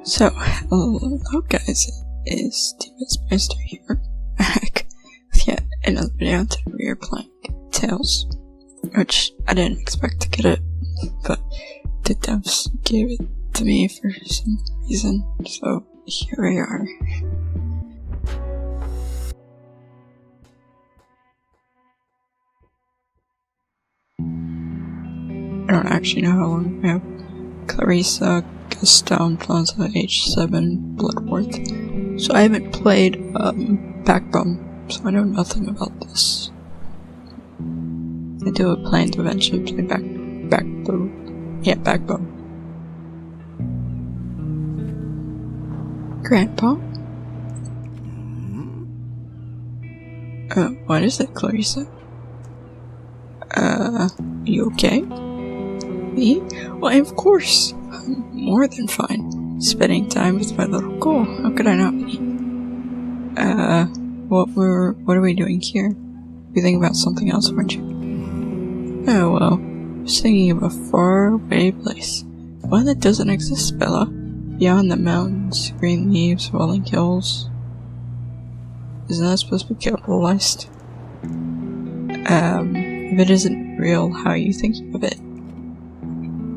So, hello guys, it's TFS Bearstar here, back with yet another video. Today we are playing Tales, which I didn't expect to get it, but the devs gave it to me for some reason, so here we are. I don't actually know how long we have. Clarissa, Gaston, Plaza, H7, Bloodworth. So I haven't played Backbone, so I know nothing about this. I do plan to eventually play Backbone. Yeah, Backbone. Grandpa? What is it, Clarissa? You okay? Me? Why, of course. I'm more than fine. Spending time with my little girl. How could I not be? What are we doing here? You thinking about something else, weren't you? Oh, well. I was thinking of a faraway place. One that doesn't exist, Bella. Beyond the mountains, green leaves, rolling hills. Isn't that supposed to be capitalized? If it isn't real, how are you thinking of it?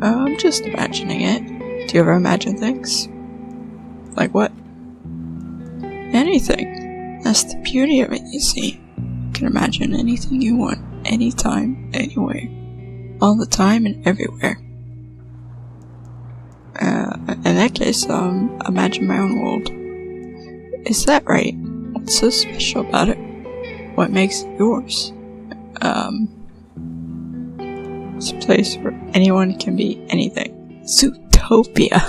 I'm just imagining it. Do you ever imagine things? Like what? Anything. That's the beauty of it, you see. You can imagine anything you want, anytime, anywhere. All the time and everywhere. In that case, imagine my own world. Is that right? What's so special about it? What makes it yours? It's a place where anyone can be anything. Zootopia.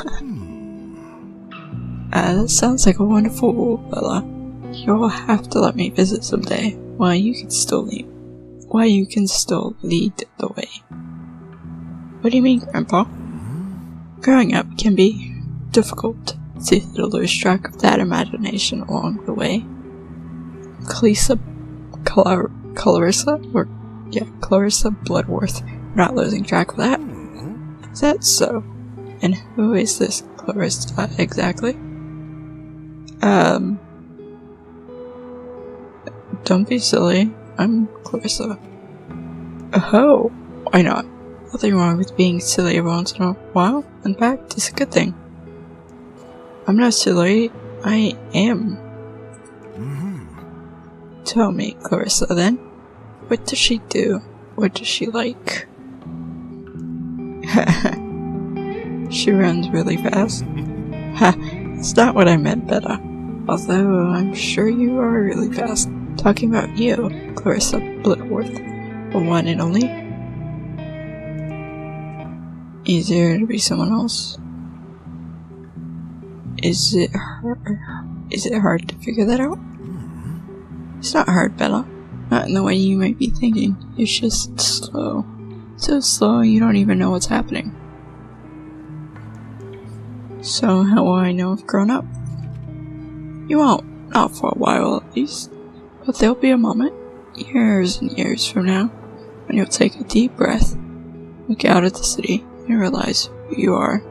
That sounds like a wonderful world, Bella. You'll have to let me visit someday, while you can still lead the way. What do you mean, Grandpa? Growing up can be difficult. It's easy to lose track of that imagination along the way. Clarissa Bloodworth. Not losing track of that. Is that so? And who is this Clarissa exactly? Don't be silly. I'm Clarissa. Oh, why not? Nothing wrong with being silly every once in a while. In fact, it's a good thing. I'm not silly. I am. Tell me, Clarissa, then. What does she do? What does she like? She runs really fast. Ha, that's not what I meant, Bella. Although I'm sure you are really fast. Talking about you, Clarissa Bloodworth, the one and only. Easier to be someone else. Is it hard to figure that out? It's not hard, Bella. Not in the way you might be thinking. It's just slow. So slow you don't even know what's happening. So how will I know I've grown up? You won't. Not for a while at least. But there'll be a moment, years and years from now, when you'll take a deep breath, look out at the city, and realize who you are.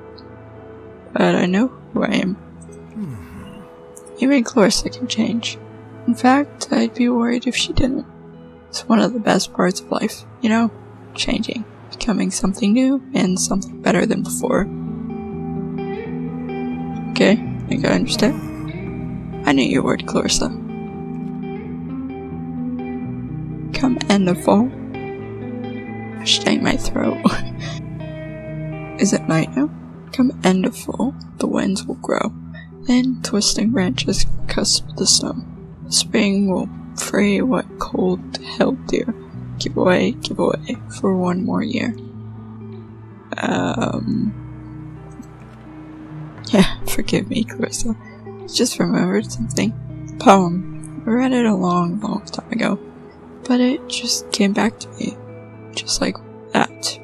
But I know who I am. Even Clarissa can change. In fact, I'd be worried if she didn't. It's one of the best parts of life, you know? Changing. Becoming something new and something better than before. Okay, think I understand. I knew you would, Clarissa. Come end of fall. Dang my throat. Is it night now? Come end of fall, the winds will grow. Then twisting branches cusp the snow. Spring will free what cold held dear. Give away, for one more year. Yeah, forgive me, Clarissa. Just remembered something. Poem. I read it a long time ago. But it just came back to me. Just like that.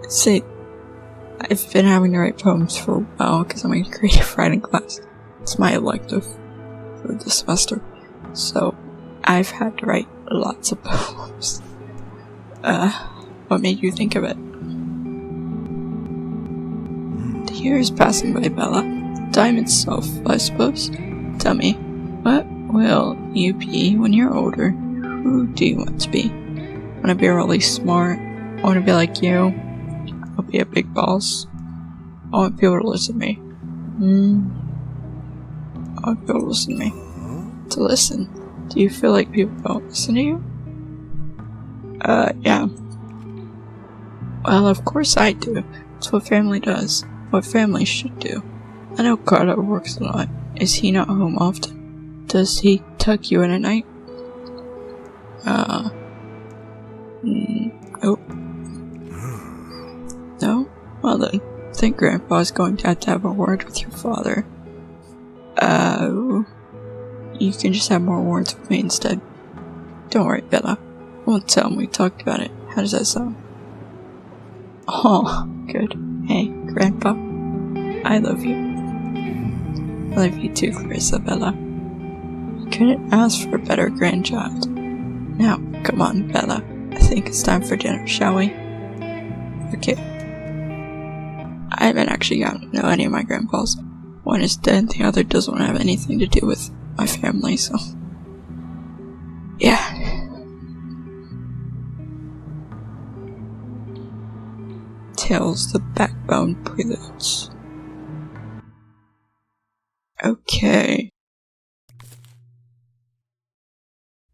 See, I've been having to write poems for a while because I'm in creative writing class. It's my elective for this semester. So, I've had to write lots of poems. What made you think of it? years passing by, Bella. Time itself, I suppose. Tell me, what will you be when you're older? Who do you want to be? I want to be really smart. I want to be like you. I'll be a big boss. I want people to listen to me. I want people to listen to me. To listen? Do you feel like people don't listen to you? Yeah. Well, of course I do. It's what family does. What family should do. I know Carter works a lot. Is he not home often? Does he tuck you in at night? Nope. No? Well then, I think Grandpa's going to have a word with your father. You can just have more words with me instead. Don't worry, Bella. I won't tell him we talked about it. How does that sound? Oh, good. Hey, Grandpa. I love you. I love you too, Clarissa, Bella. You couldn't ask for a better grandchild. Now, come on, Bella. I think it's time for dinner, shall we? Okay. I haven't actually gotten to know any of my grandpas. One is dead, the other doesn't have anything to do with my family, so... yeah. Tales the Backbone Preludes. Okay.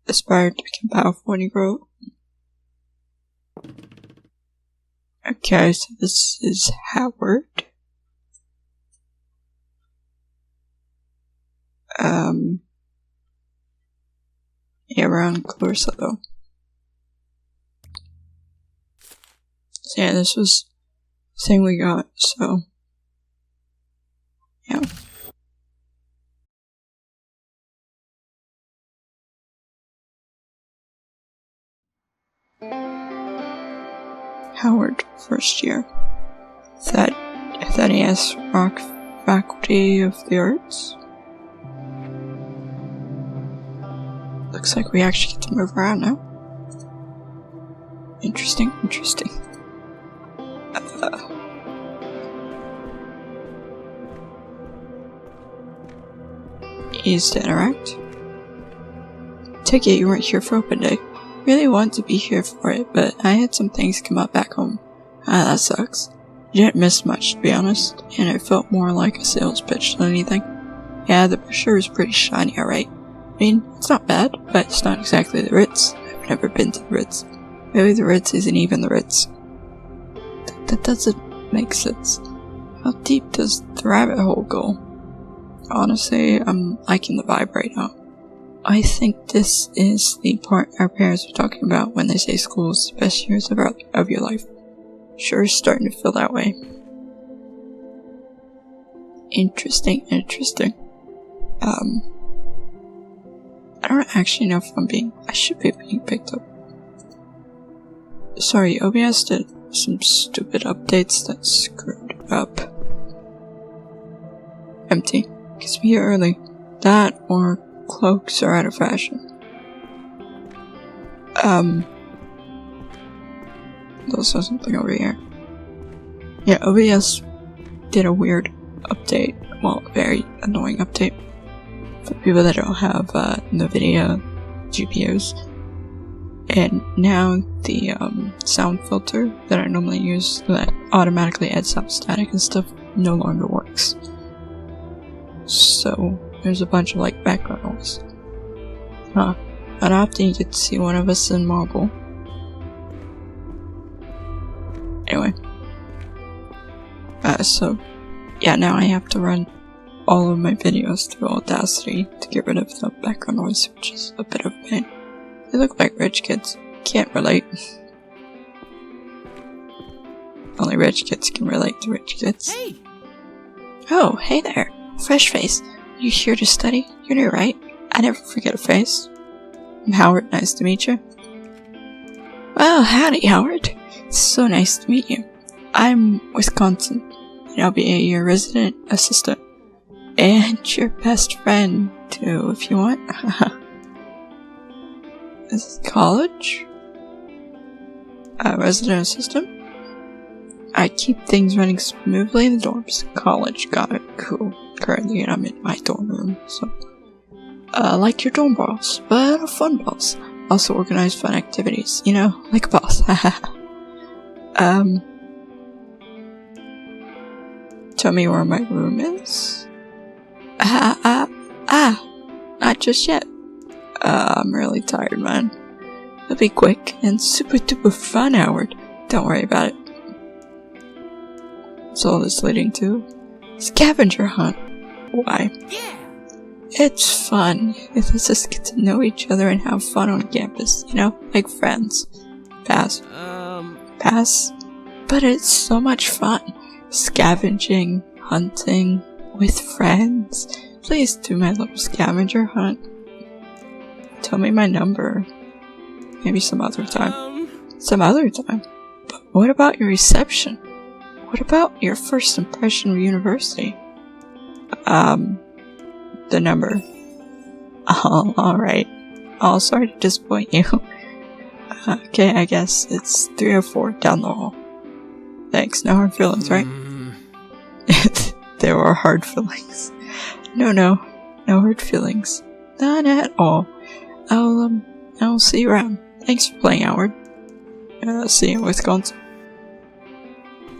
Aspire to become powerful when you grow up. Okay, so this is Howard. Yeah, around Clarissa though. So yeah, this was the thing we got, so yeah. Howard, first year. Thaddeus Rock, Faculty of the Arts. Looks like we actually get to move around now. Interesting. Ease to interact. Take it you weren't here for open day. Really wanted to be here for it, but I had some things come up back home. That sucks. I didn't miss much, to be honest, and it felt more like a sales pitch than anything. Yeah, the brochure is pretty shiny, alright. I mean, it's not bad, but it's not exactly the Ritz. I've never been to the Ritz. Maybe the Ritz isn't even the Ritz. That doesn't make sense. How deep does the rabbit hole go? Honestly, I'm liking the vibe right now. I think this is the part our parents were talking about when they say school is the best years of your life. Sure is starting to feel that way. Interesting. I don't actually know if I should be being picked up. Sorry, OBS did some stupid updates that screwed it up. Empty. Gets me here early. That or cloaks are out of fashion. Also something over here. Yeah, OBS did a weird update. Well, a very annoying update. For people that don't have NVIDIA GPUs. And now the sound filter that I normally use that automatically adds out static and stuff no longer works. So there's a bunch of like background noise. Not often you get to see one of us in marble. Anyway. So yeah, now I have to run all of my videos through Audacity to get rid of the background noise, which is a bit of a pain. They look like rich kids. Can't relate. Only rich kids can relate to rich kids. Hey! Oh, hey there. Fresh face. Are you here to study? You're new, right? I never forget a face. I'm Howard. Nice to meet you. Well, howdy, Howard. It's so nice to meet you. I'm Wisconsin, and I'll be your resident assistant. And your best friend, too, if you want. Is it college? Resident assistant? I keep things running smoothly in the dorms. College, got it, cool. Currently I'm in my dorm room, so... like your dorm boss, but a fun boss. Also organize fun activities, you know, like a boss. Tell me where my room is? Not just yet. I'm really tired, man. It'll be quick and super duper fun, Howard. Don't worry about it. What's all this leading to? Scavenger hunt. Why? Yeah. It's fun. It lets us get to know each other and have fun on campus, you know? Like friends. Pass. Pass. But it's so much fun. Scavenging, hunting, with friends. Please do my little scavenger hunt. Tell me my number. Maybe some other time. Some other time? But what about your reception? What about your first impression of university? The number. Oh, alright. Oh, sorry to disappoint you. Okay, I guess it's 304 down the hall. Thanks, no hard feelings, right? There were hard feelings. No hard feelings. None at all. I'll see you around. Thanks for playing, Howard. See you in Wisconsin.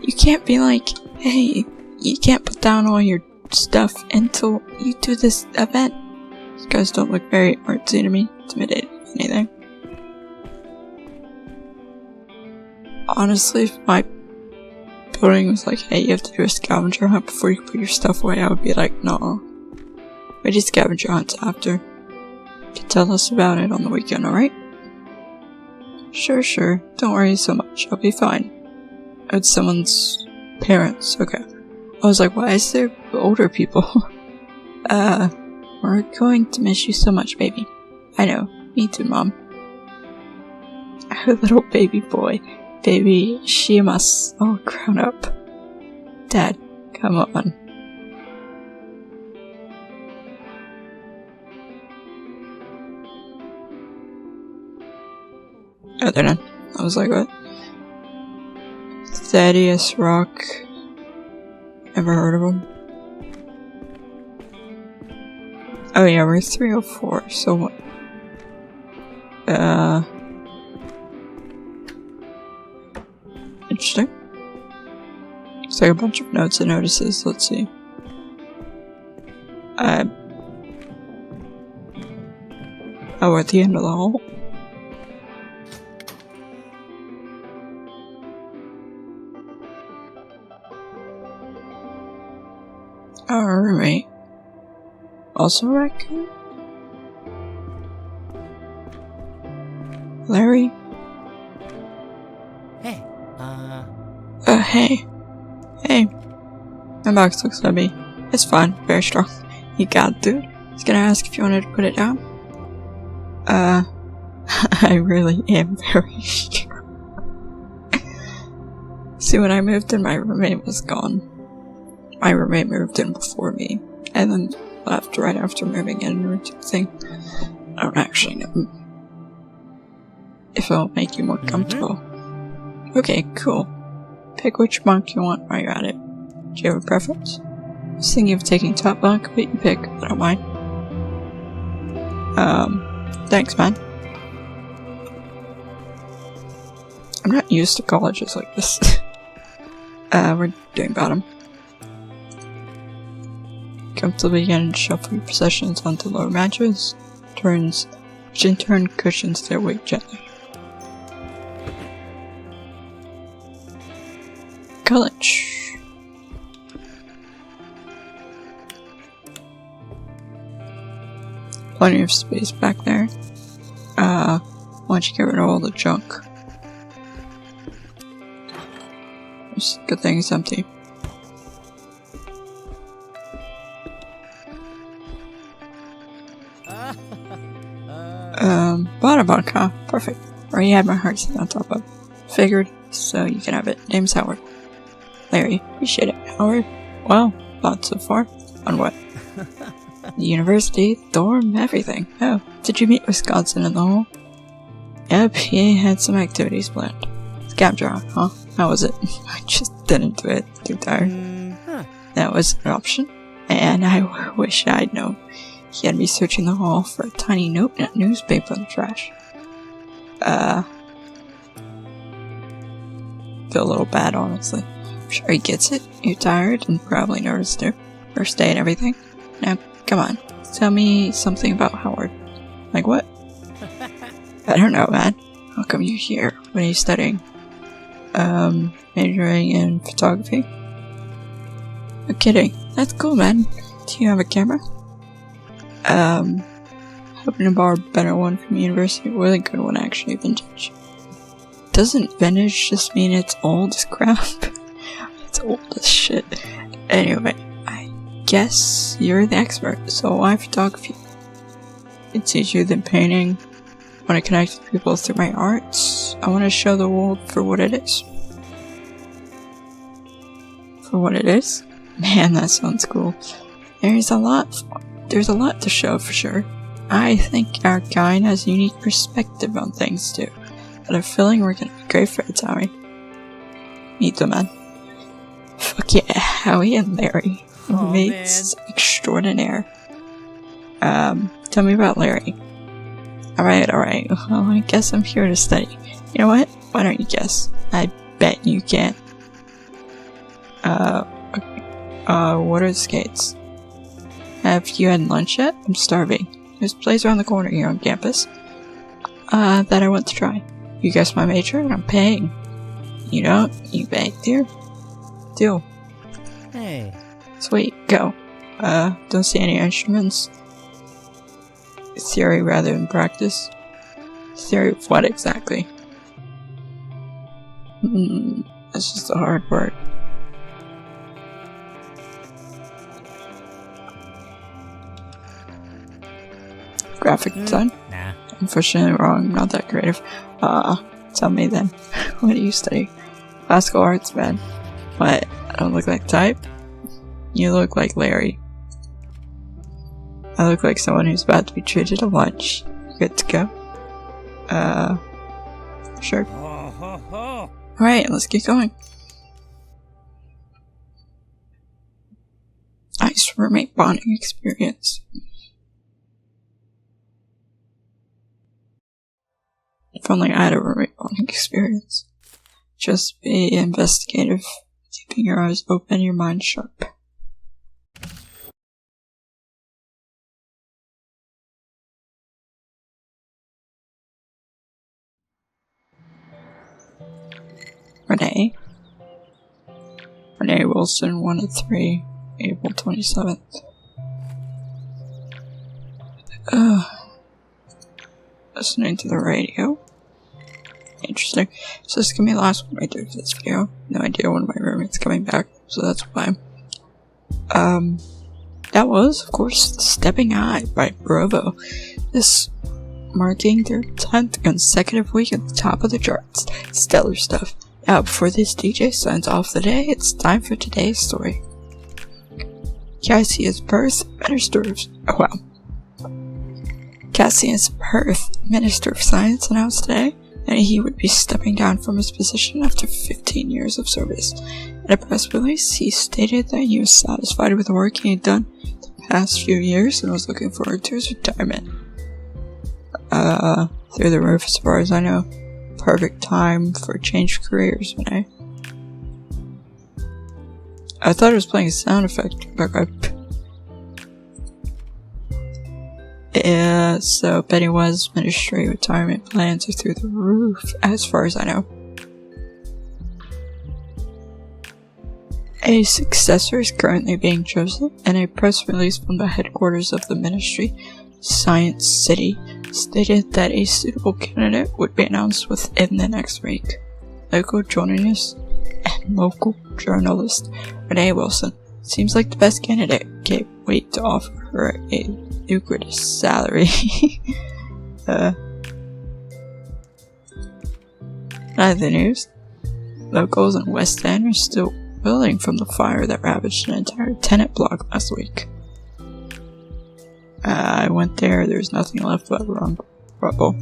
You can't be like, hey, you can't put down all your stuff until you do this event. You guys don't look very artsy to me, intimidated, anything. Honestly, if my building was like, hey, you have to do a scavenger hunt before you put your stuff away, I would be like, nah. We do scavenger hunts after. You can tell us about it on the weekend, alright? Sure. Don't worry so much. I'll be fine. It's someone's parents. Okay. I was like, why is there older people? We're going to miss you so much, baby. I know. Me too, Mom. Her little baby boy. Baby Shimas. All grown up. Dad, come on. Oh, they're done. I was like, what? Thaddeus Rock. Ever heard of him? Oh yeah, we're 304, so what? Interesting. Looks like a bunch of notes and notices, let's see. Oh, we're at the end of the hall? Our roommate. Also a raccoon? Larry? Hey, Hey. My box looks heavy. It's fine, very strong. You got it, dude. I was gonna ask if you wanted to put it down. I really am very strong. See, when I moved in, my roommate was gone. My roommate moved in before me, and then left right after moving in or something. I don't actually know if it'll make you more comfortable. Okay, cool. Pick which bunk you want while you're at it. Do you have a preference? I was thinking of taking top bunk, but you pick. I don't mind. Thanks, man. I'm not used to colleges like this. We're doing bottom. Comfortably begin and shuffle your possessions onto lower mattress, which in turn cushions their weight gently. College. Plenty of space back there. Why don't you get rid of all the junk? It's a good thing it's empty. Bottom bunk, huh? Perfect. Already had my heart set on top of. Figured, so you can have it. Name's Howard. Larry, appreciate it. Howard? Well, thoughts so far? On what? The university, dorm, everything. Oh, did you meet Wisconsin in the hall? Yep, he had some activities planned. Scavenger hunt, huh? How was it? I just Didn't do it. Too tired. That was an option. And I wish I'd known. He had me searching the hall for a tiny note in a newspaper in the trash. Feel a little bad, honestly. I'm sure he gets it. You're tired and probably nervous too. First day and everything. Now, come on. Tell me something about Howard. Like what? I don't know, man. How come you're here? What are you studying? Majoring in photography? No kidding. That's cool, man. Do you have a camera? Hoping to borrow a better one from university. Really good one, actually. Vintage. Doesn't vintage just mean it's old as crap? It's old as shit. Anyway, I guess you're the expert, so why photography? It's easier than painting. I want to connect with people through my arts. I want to show the world for what it is. For what it is? Man, that sounds cool. There's a lot to show for sure. I think our kind has a unique perspective on things too. But I'm feeling we're gonna be great friends, Howie. Meet them, man. Fuck yeah, Howie and Larry. Mates extraordinaire. Tell me about Larry. Alright. Well, I guess I'm here to study. You know what? Why don't you guess? I bet you can. What are the skates? Have you had lunch yet? I'm starving. There's a place around the corner here on campus. That I want to try. You guess my major and I'm paying. You don't? You pay, dear? Deal. Hey. Sweet, go. Don't see any instruments. Theory rather than practice. Theory of what exactly? This is the hard part. Graphic design? Nah. Unfortunately wrong, I'm not that creative. Tell me then. What do you study? Classical arts, man. What? I don't look like type? You look like Larry. I look like someone who's about to be treated to lunch. Good to go? Sure. Alright, let's get going. Nice roommate bonding experience. If only I had a roommate bonding experience. Just be investigative, keeping your eyes open, your mind sharp. Renee Wilson, 1 of 3, April 27th. Listening to the radio. Interesting. So this is gonna be the last one I do for this video. No idea when my roommate's coming back, so that's why. That was, of course, Stepping High by Bravo. This marking their 10th consecutive week at the top of the charts. Stellar stuff. Now, before this DJ signs off the day, it's time for today's story. Cassius Perth, Minister of Science, announced today that he would be stepping down from his position after 15 years of service. In a press release, he stated that he was satisfied with the work he had done the past few years and was looking forward to his retirement. Through the roof as far as I know. Perfect time for change careers, Renee. I thought I was playing a sound effect. Yeah, so Betty West's ministry retirement plans are through the roof, as far as I know. A successor is currently being chosen, and a press release from the headquarters of the ministry, Science City, stated that a suitable candidate would be announced within the next week. Local journalist and local journalist Renee Wilson seems like the best candidate. Can't wait to offer her a lucrative salary. Other news. Locals in West End are still reeling from the fire that ravaged an entire tenant block last week. I went there, there's nothing left but rubble.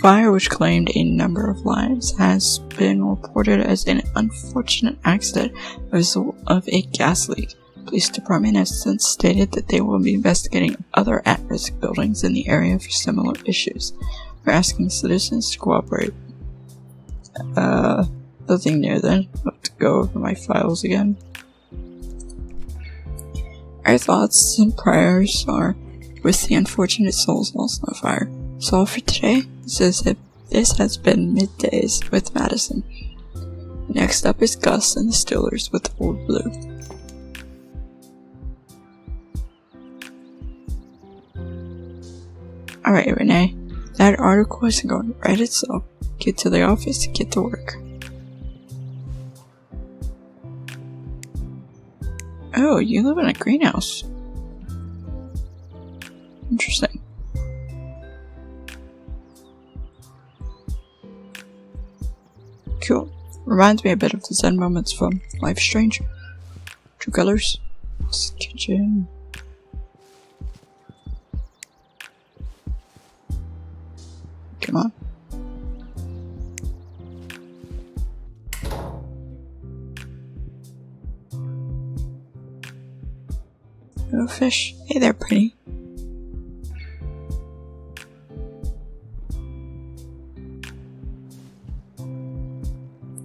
fire, which claimed a number of lives, has been reported as an unfortunate accident as a result of a gas leak. Police department has since stated that they will be investigating other at-risk buildings in the area for similar issues. We're asking citizens to cooperate. Nothing there then. I'll have to go over my files again. Our thoughts and prayers are with the unfortunate souls lost in the fire. So all for today. This has been Middays with Madison. Next up is Gus and the Steelers with Old Blue. Alright, Renee. That article isn't going to write itself. Get to the office and get to work. Oh, you live in a greenhouse. Interesting. Cool. Reminds me a bit of the Zen moments from Life is Strange. True colors. This kitchen. Come on. Little fish. Hey there, pretty.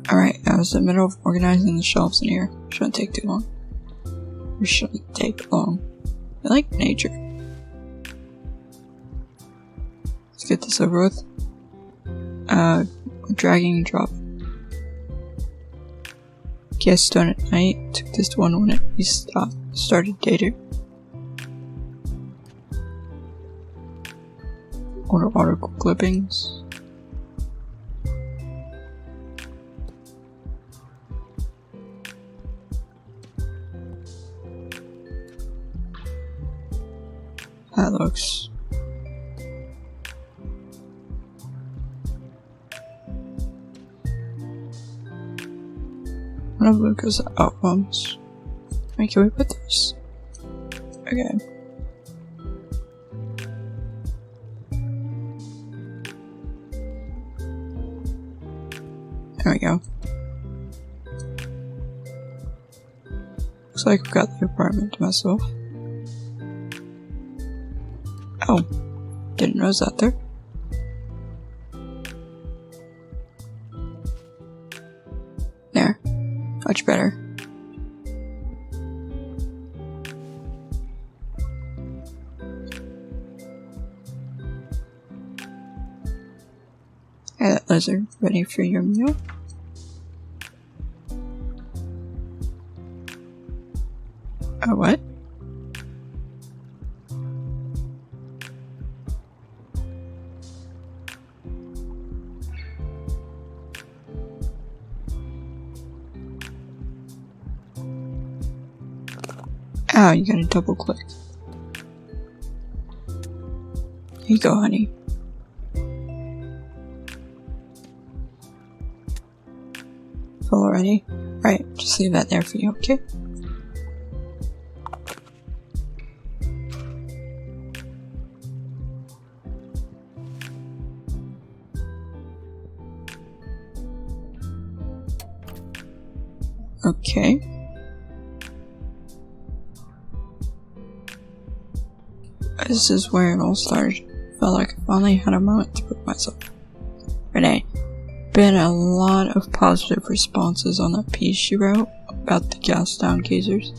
Alright, I was in the middle of organizing the shelves in here. Shouldn't take too long. Or shouldn't take long. I like nature. Let's get this over with. Dragging and drop. Guest done at night. Took this one when we started dating. Order article clippings. That looks. One of Luca's albums. Wait, can we put this? Okay. There we go. Looks like I've got the apartment to myself. Oh, didn't notice that there. There, much better. Hey, that lizard, ready for your meal? What? Oh, you gotta double click. Here you go, honey. Full already? Right, just leave that there for you, okay? Okay. This is where it all started. Felt like I finally had a moment to put myself. Renee. Been a lot of positive responses on that piece she wrote about the gas down gazers.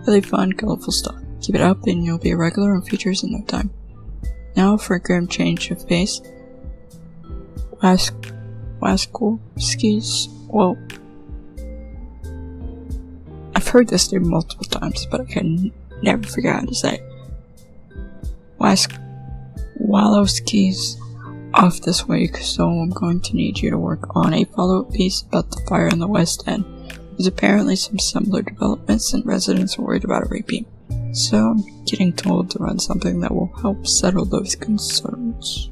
Really fun, colorful stuff. Keep it up and you'll be a regular on features in no time. Now for a grim change of pace. Waskolskis. Whoa. I've heard this name multiple times, but I can never figure out how to say it. Walowski's off this week, so I'm going to need you to work on a follow-up piece about the fire in the West End. There's apparently some similar developments and residents are worried about a repeat. So I'm getting told to run something that will help settle those concerns.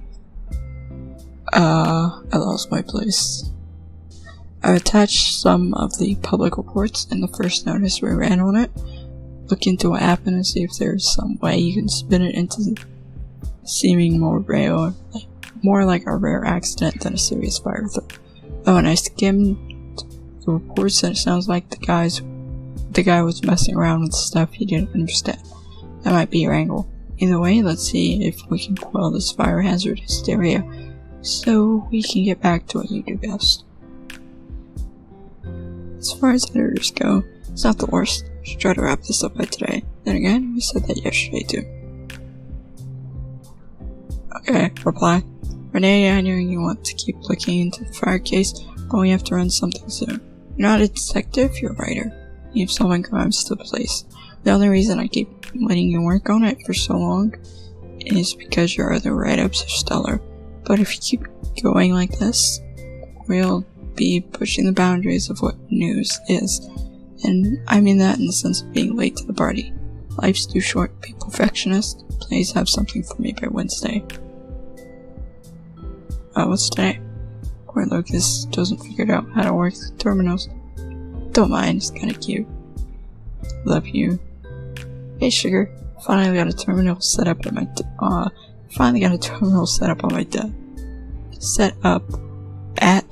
I lost my place. I've attached some of the public reports in the first notice we ran on it. Look into what happened and see if there's some way you can spin it into seeming more real. more like a rare accident than a serious fire threat. But when I skimmed the reports, it sounds like the guy was messing around with stuff he didn't understand. That might be your angle. Either way, let's see if we can quell this fire hazard hysteria, so we can get back to what you do best. As far as editors go, it's not the worst. Should try to wrap this up by today. Then again, we said that yesterday too. Okay, reply. Renee, I know you want to keep looking into the fire case, but we have to run something soon. You're not a detective, you're a writer. You have solving crimes to the place. The only reason I keep letting you work on it for so long is because your other write-ups are stellar. But if you keep going like this, we'll be pushing the boundaries of what news is. And I mean that in the sense of being late to the party. Life's too short, be perfectionist. Please have something for me by Wednesday. What's today? Poor Lucas doesn't figure out how to work the terminals. Don't mind, it's kinda cute. Love you. Hey sugar, finally got a terminal set up at my on my desk. Set up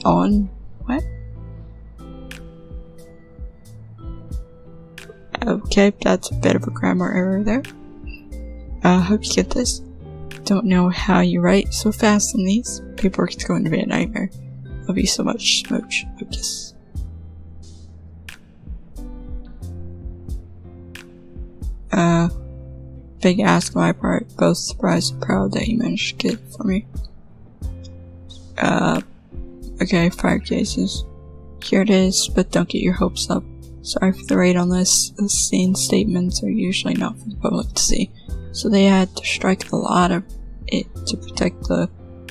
on what? Okay, that's a bit of a grammar error there. Hope you get this. Don't know how you write so fast on these. Paperwork is going to be a nightmare. Love you so much, Smooch. Lucas. Big ask on my part. Both surprised and proud that you managed to get it for me. Okay, fire cases. Here it is, but don't get your hopes up. Sorry for the raid on this. The scene statements are usually not for the public to see, so they had to strike a lot of it to protect the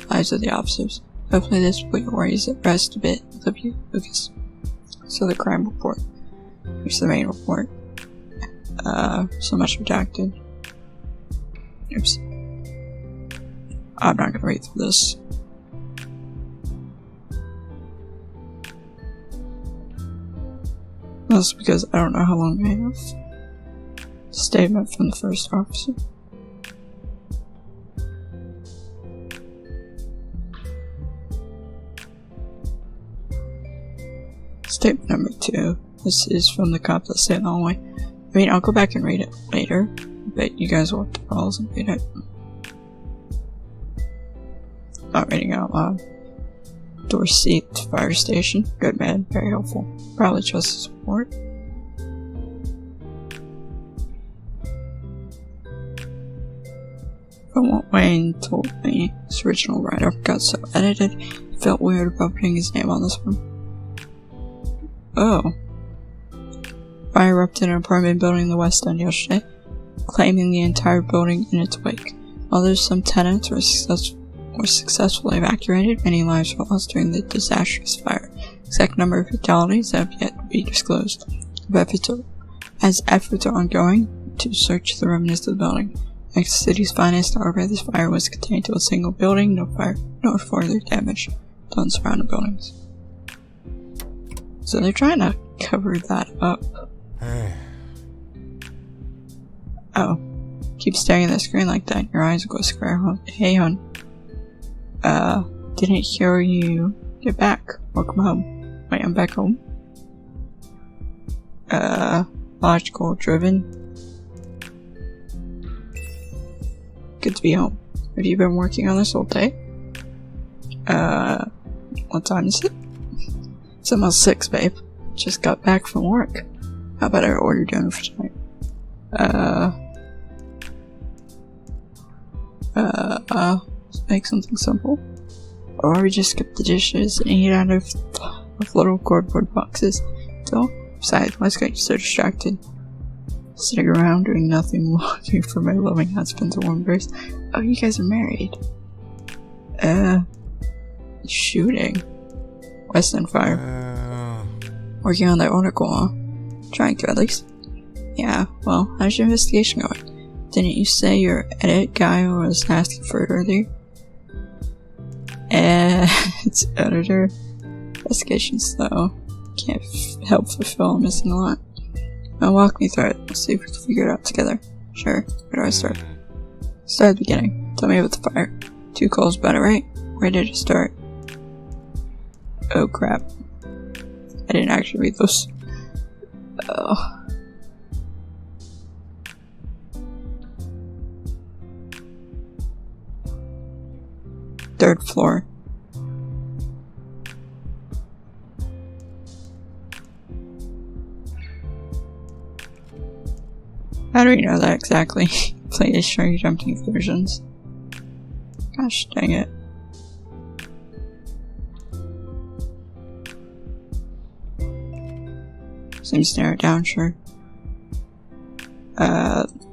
lives of the officers. Hopefully this will put your worries at rest a bit. Love you, Lucas. So the crime report. Here's the main report. So much redacted. Oops. I'm not gonna read through this. That's because I don't know how long I have. Statement from the first officer. Statement number 2. This is from the cop that stayed in the hallway. I mean, I'll go back and read it later, but you guys will have to pause and read it. Not reading out loud. Door seat fire station. Good man, very helpful. Probably just support. From what Wayne told me, his original write-up got so edited, it felt weird about putting his name on this one. Oh. Fire erupted in an apartment building in the West End yesterday, claiming the entire building in its wake. Although some tenants were successfully evacuated, many lives were lost during the disastrous fire. Exact number of fatalities have yet to be disclosed, as efforts are ongoing to search the remnants of the building. Like the city's finest, however, this fire was contained to a single building, no further damage done surrounding buildings. So they're trying to cover that up. Oh. Keep staring at the screen like that and your eyes will go square, huh? Hey, hon. Didn't hear you get back. Welcome home. Wait, I'm back home? Logical driven. Good to be home. Have you been working on this all day? What time is it? It's almost 6, babe. Just got back from work. How about I order dinner for tonight? Let's make something simple. Or we just skip the dishes and eat out of little cardboard boxes. So, besides, why's got you so distracted? Sitting around doing nothing, looking for my loving husband's warm embrace. Oh, you guys are married. Shooting. West End fire. Working on that article, huh? Trying to, at least. Yeah, well, how's your investigation going? Didn't you say your edit guy was asking for it earlier? It's editor. Investigation's slow. Can't help but feel I'm missing a lot. Now walk me through it. We'll see if we can figure it out together. Sure. Where do I start? Start at the beginning. Tell me about the fire. 2 calls about it, right? Where did it start? Oh crap. I didn't actually read those. Oh. Third floor. How do we know that exactly? Play the Strange Jumping versions. Gosh dang it. Seems to narrow it down, sure.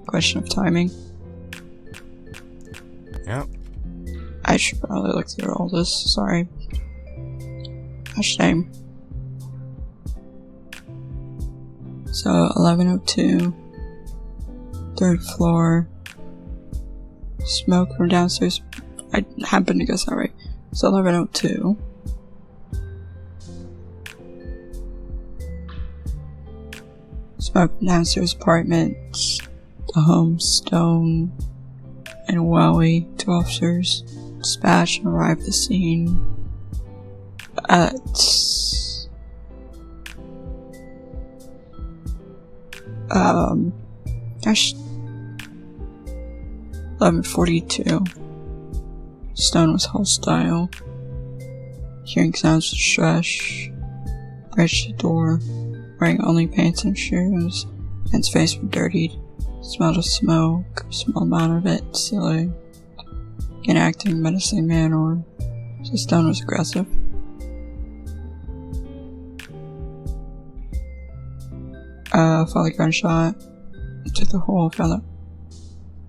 Question of timing. Yep. I should probably look through all this, sorry. Gosh dang. So, 1102. Third floor. Smoke from downstairs. I happened to guess that right. So 1102. Smoke from downstairs apartments. The home, Stone, and Wowie, 2 officers. Dispatch and arrive at the scene at gosh, 11:42. Stone was hostile. Hearing sounds of distress. Reached the door. Wearing only pants and shoes. And his face was dirtied. Smelled of smoke. Small amount of it. Silly. In acting menacing manner. So Stone was aggressive. Found the gunshot. Into the hole. Found the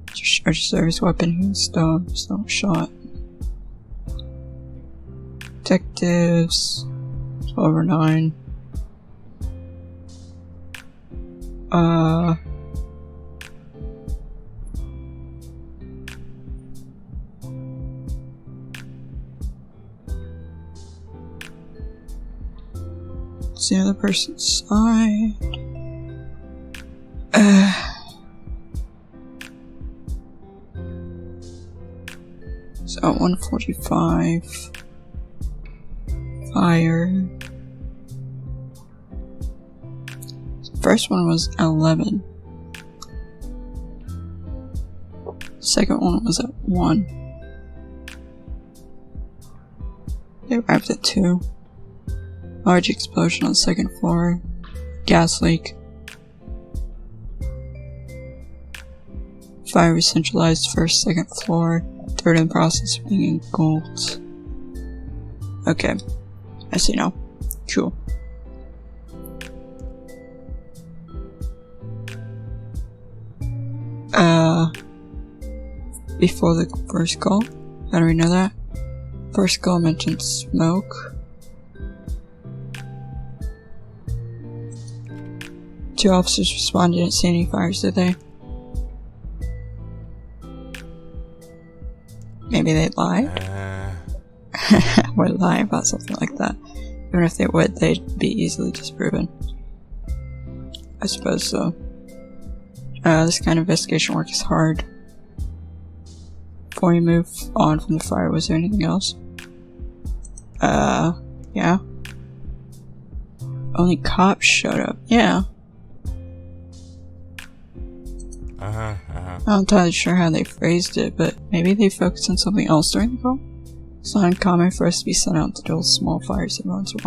discharge service weapon. He was Stone. Stone was shot. Detectives. 12/9. It's the other person's side. So 1:45. Fire. The first one was at 11. Second one was at 1. They arrived at 2. Large explosion on the second floor. Gas leak. Fire was centralized first, second floor. Third in the process of being engulfed. Okay. I see now. Cool. Before the first call. How do we know that? First call mentioned smoke. 2 officers responded, didn't see any fires, did they? Maybe they'd lie? Would lie about something like that. Even if they would, they'd be easily disproven. I suppose so. This kind of investigation work is hard. Before we move on from the fire, was there anything else? Yeah. Only cops showed up. Yeah. I'm not entirely sure how they phrased it, but maybe they focused on something else during the call? It's not uncommon for us to be sent out to deal with small fires every once in a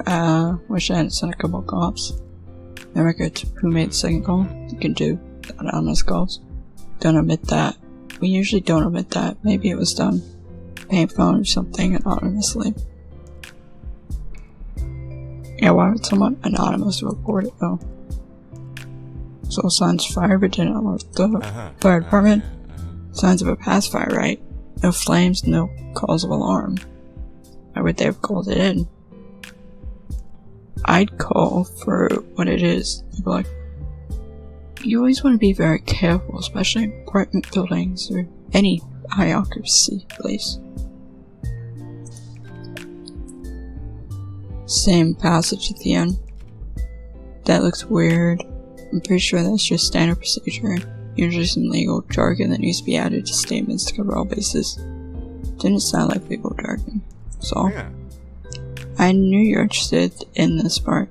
while. Wish I hadn't sent a couple of cops. No record who made the second call. You can do anonymous calls. Don't omit that. We usually don't omit that. Maybe it was done payphone or something anonymously. Yeah, why would someone anonymous report it though? So signs of fire, but didn't alert the fire department. Signs of a past fire, right? No flames, no cause of alarm. Why would they have called it in? I'd call for what it is. They'd be like, you always want to be very careful, especially in apartment buildings or any high occupancy place. Same passage at the end. That looks weird. I'm pretty sure that's just standard procedure. Usually some legal jargon that needs to be added to statements to cover all bases. Didn't sound like legal jargon. So, Yeah. I knew you were interested in this part.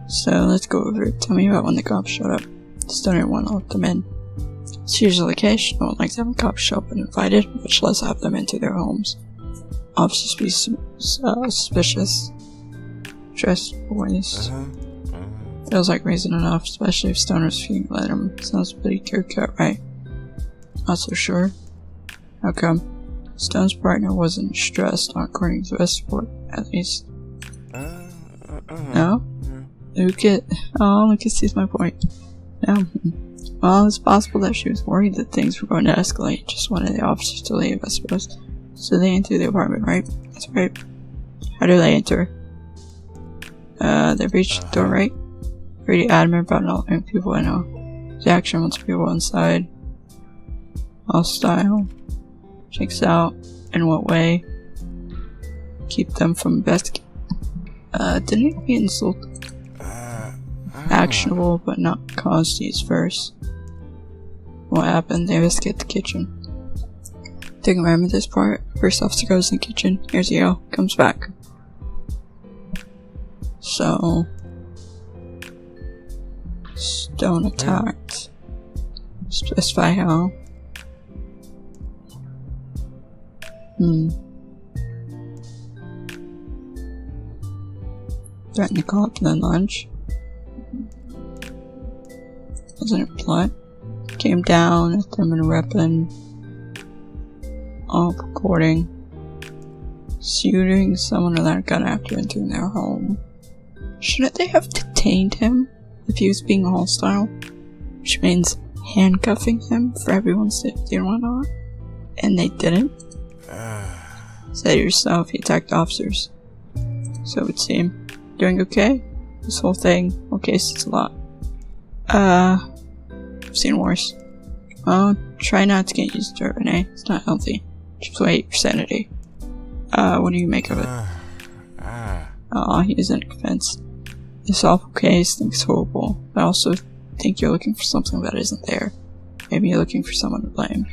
So let's go over it. Tell me about when the cops showed up. Stoner didn't want to let them in. It's usually the case. No one likes having cops show up uninvited, much less have them into their homes. Officers be suspicious. Trust boys. Feels like reason enough, especially if Stoner's feeling let him. Sounds pretty clear-cut, right? Not so sure. How come? Stone's partner wasn't stressed, not according to this report, at least. No? Lucas sees my point. No. Well, it's possible that she was worried that things were going to escalate. Just wanted the officers to leave, I suppose. So they enter the apartment, right? That's right. How do they enter? They reach the door, right? Pretty adamant about not letting people I know. The action wants people inside. Hostile. Checks out. In what way? Keep them from investigating. Didn't he insult? Actionable, but not cause to use first. What happened? They investigate the kitchen. Think I remember this part. First officer goes in the kitchen. Here's a yell. Comes back. So... Stone attacked. Specify how. Threatened to call up then lunch. Wasn't it plot? Came down, hit them in a weapon. All recording. Shooting someone without a gun after entering their home. Shouldn't they have detained him if he was being hostile? Which means handcuffing him for everyone's safety and whatnot. And they didn't. Say yourself, he attacked officers. So it would seem. Doing okay? This whole thing, okay, so it's a lot. I've seen worse. Well, try not to get used to it, Renee. It's not healthy. Just wait your sanity. What do you make of it? He isn't convinced. This awful case thinks horrible, but I also think you're looking for something that isn't there. Maybe you're looking for someone to blame.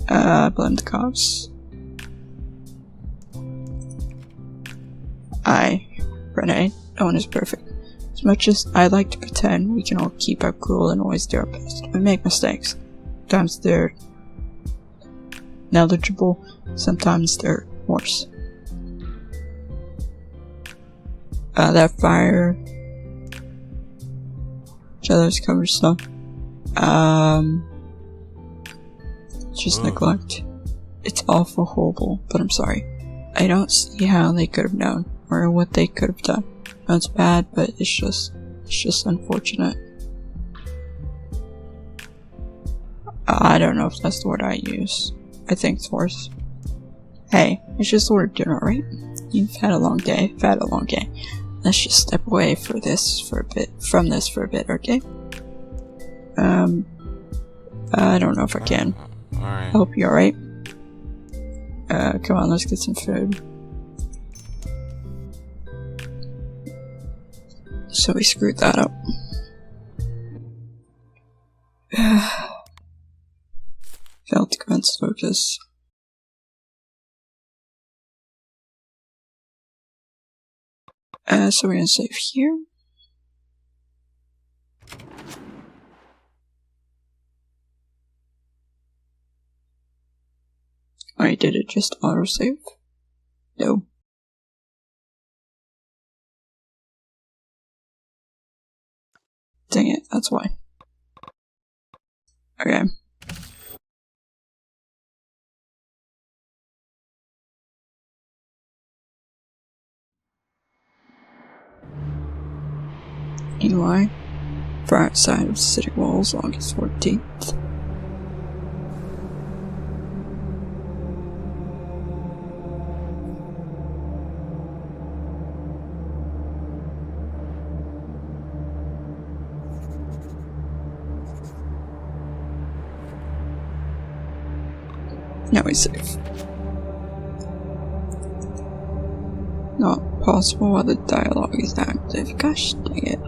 Blame the cops. Renee, no one is perfect. As much as I like to pretend, we can all keep our cool and always do our best. We make mistakes. Sometimes they're negligible, sometimes they're worse. That fire... Others cover stuff. Just neglect. It's awful horrible, but I'm sorry. I don't see how they could have known, or what they could have done. No, it's bad, but it's just unfortunate. I don't know if that's the word I use. I think it's worse. Hey, it's just ordered dinner, right? You've had a long day. Let's just step away from this for a bit, okay? I don't know if I can. Alright. I hope you're alright. Come on, let's get some food. So we screwed that up. Failed to commence focus. So we're gonna save here. Alright, did it just autosave? No. Dang it, that's why. Okay. Eli, far outside of the city walls, August 14th. Now he's safe. Not possible while the dialogue is active. Gosh dang it.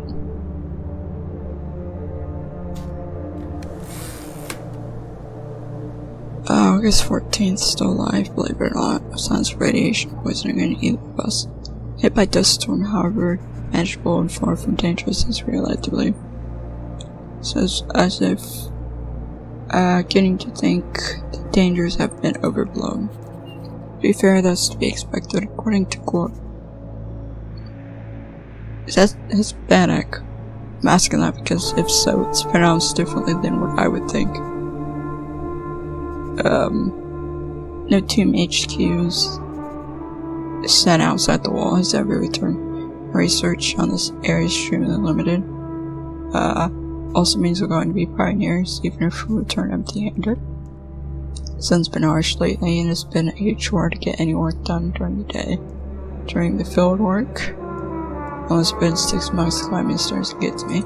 August 14th, still alive, believe it or not. No signs of radiation poisoning in either of us. Hit by dust storm, however, manageable and far from dangerous as we are led to believe. Says as if getting to think the dangers have been overblown. To be fair, that's to be expected, according to court. Is that Hispanic? I'm asking that because if so, it's pronounced differently than what I would think. No tomb HQs set outside the wall has ever returned. Research on this area is extremely limited. Also means we're going to be pioneers, even if we return empty-handed. The sun's been harsh lately, and it's been a chore to get any work done during the day. During the field work, almost been 6 months climbing stairs to get to me.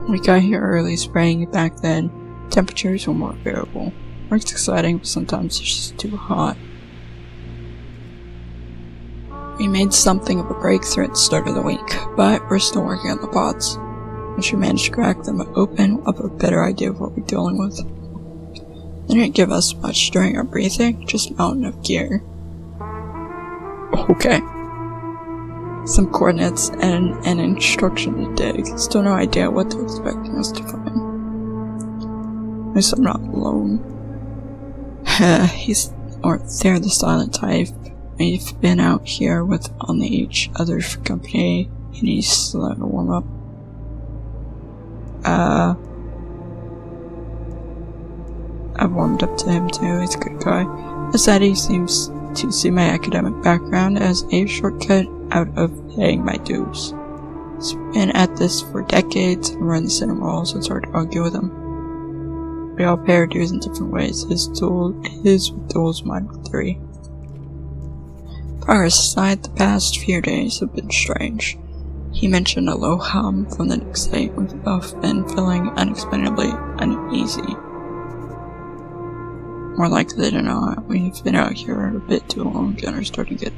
We got here early, spraying it back then. Temperatures were more bearable. Work's exciting, but sometimes it's just too hot. We made something of a breakthrough at the start of the week, but we're still working on the pods. Once we manage to crack them open, we'll have a better idea of what we're dealing with. They didn't give us much during our briefing, just a mountain of gear. Okay. Some coordinates and an instruction to dig. Still no idea what they're expecting us to find. At least I'm not alone. They're the silent type. We've been out here with on each other for company, and he's slow to warm up. I've warmed up to him too, he's a good guy. Aside, he seems to see my academic background as a shortcut out of paying my dues. He's been at this for decades and run the same role, so it's hard to argue with him. We all pay our dues in different ways. His with duels, mine with 3. Progress aside, the past few days have been strange. He mentioned a low hum from the next day. We've both been feeling unexplainably uneasy. More likely than not, we've been out here a bit too long and are starting to get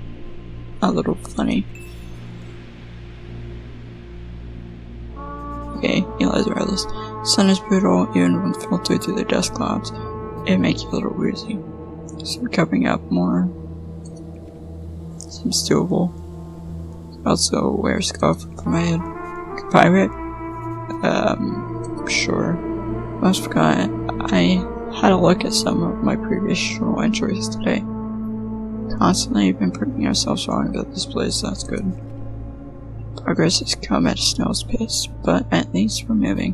a little funny. Okay, Eli's regardless. Sun is brutal, even when filtered through the dust clouds. It makes you a little woozy. So we're covering up more. Seems doable. Also, wear a scarf for my head. Pirate? Sure. Almost forgot. I had a look at some of my previous journal entries today. Constantly been proving ourselves wrong about this place, that's good. Progress has come at a snail's pace, but at least we're moving.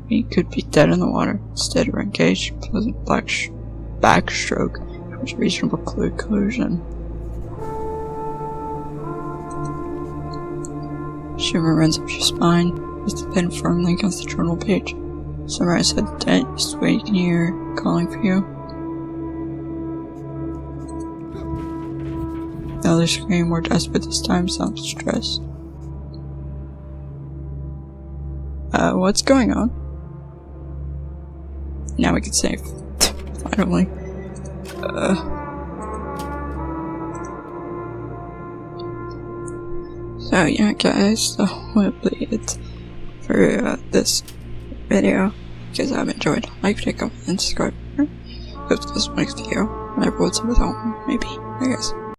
We could be dead in the water. Instead, we're engaged in pleasant backstroke towards reasonable conclusion. Shiver runs up your spine, with the pen firmly against the journal page. Summarize head dead, just waiting here, calling for you. The other scream, more desperate this time, sounds stressed. What's going on? Now we can save. Finally. So yeah guys, that will be it for this video. Because I've enjoyed, like, comment, and subscribe. Hope this next video, whenever what's up with that one, maybe, I guess.